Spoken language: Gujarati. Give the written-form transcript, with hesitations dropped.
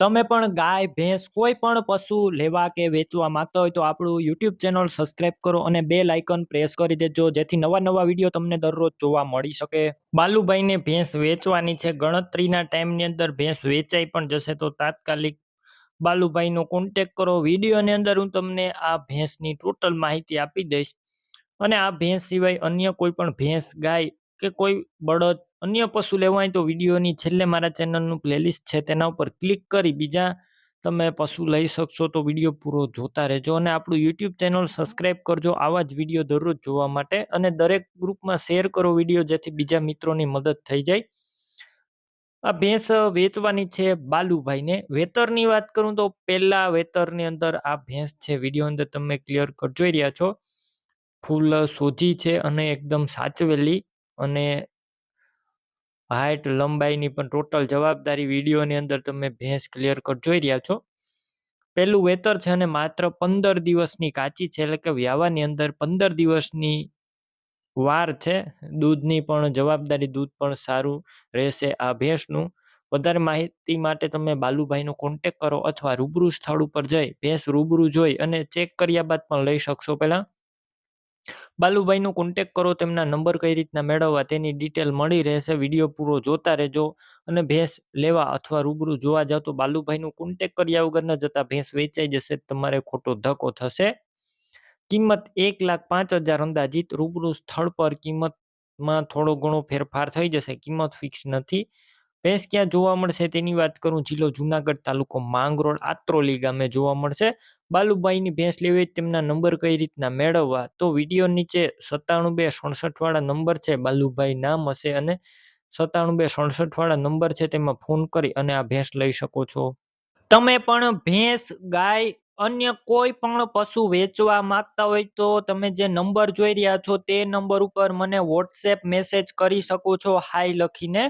તમે પણ ગાય, ભેંસ કોઈ પણ પશુ લેવા કે વેચવા માંગતા હોય તો આપણું યુટ્યુબ ચેનલ સબસ્ક્રાઇબ કરો અને બેલ આઇકન પ્રેસ કરી દેજો જેથી નવા વિડીયો તમને દરરોજ જોવા મળી શકે. બાલુભાઈને ભેંસ વેચવાની છે. ગણતરીના ટાઈમની અંદર ભેંસ વેચાઈ પણ જશે તો તાત્કાલિક બાલુભાઈનો કોન્ટેક કરો. વિડીયોની અંદર હું તમને આ ભેંસની ટોટલ માહિતી આપી દઈશ અને આ ભેંસ સિવાય અન્ય કોઈ પણ ભેંસ, ગાય કે કોઈ બળદ અન્ય પશુ લેવા હોય તો વિડીયોની છેલ્લે મારા ચેનલનું પ્લેલિસ્ટ છે તેના ઉપર ક્લિક કરી બીજા તમે પશુ લઈ શકશો. તો વિડીયો પૂરો જોતા રહેજો અને આપણું યુટ્યુબ ચેનલ સબસ્ક્રાઇબ કરજો આવા જ વિડીયો દરરોજ જોવા માટે અને દરેક ગ્રુપમાં શેર કરો વિડીયો જેથી બીજા મિત્રોની મદદ થઈ જાય. આ ભેંસ વેચવાની છે બાલુભાઈને. વેતરની વાત કરું તો પહેલા વેતરની અંદર આ ભેંસ છે. વિડીયો અંદર તમે ક્લિયર કટ જોઈ રહ્યા છો. ફૂલ સોજી છે અને એકદમ સાચવેલી અને હાઈટ લંબાઈની પણ ટોટલ જવાબદારી વિડીયોની અંદર તમે ભેંસ ક્લિયર કટ જોઈ રહ્યા છો. પહેલું વેતર છે અને માત્ર 15 દિવસની કાચી છે, એટલે કે વ્યાવાની અંદર 15 દિવસની વાર છે. દૂધની પણ જવાબદારી, દૂધ પણ સારું રહેશે આ ભેંસનું. વધારે માહિતી માટે તમે બાલુભાઈનો કોન્ટેક કરો અથવા રૂબરૂ સ્થળ ઉપર જઈ ભેંસ રૂબરૂ જોઈ અને ચેક કર્યા બાદ પણ લઈ શકશો. પહેલા બાલુભાઈનો કોન્ટેક કરો, તેમના નંબર કઈ રીતના મેળવવા તેની ડિટેલ મળી રહેશે. વિડીયો પૂરો જોતા રહેજો અને ભેંસ લેવા અથવા રૂબરૂ જોવા જાવ તો બાલુભાઈનો કોન્ટેક કર્યા વગર ન જતા ભેંસ વેચાઈ જશે, તમારે ખોટો ધક્કો થશે. કિંમત 1,05,000 અંદાજિત. રૂબરૂ સ્થળ પર કિંમતમાં થોડો ઘણો ફેરફાર થઈ જશે, કિંમત ફિક્સ નથી. ભેંસ ક્યાં જોવા મળશે તેની વાત કરું, જિલ્લો જુનાગઢ, તાલુકો માંગરોળ, આત્રોલી ગામે જોવા મળશે. બાલુભાઈની ભેંસ લેવી તેમના નંબર કઈ રીતના મેળવવા તો વિડીયો નીચે 97 267 વાળા નંબર છે, બાલુભાઈ નામ હશે અને 97 267 વાળા નંબર છે તેમાં ફોન કરી અને આ ભેંસ લઈ શકો છો. તમે પણ ભેંસ, ગાય અન્ય કોઈ પણ પશુ વેચવા માંગતા હોય તો તમે જે નંબર જોઈ રહ્યા છો તે નંબર ઉપર મને વોટ્સએપ મેસેજ કરી શકો છો હાય લખીને.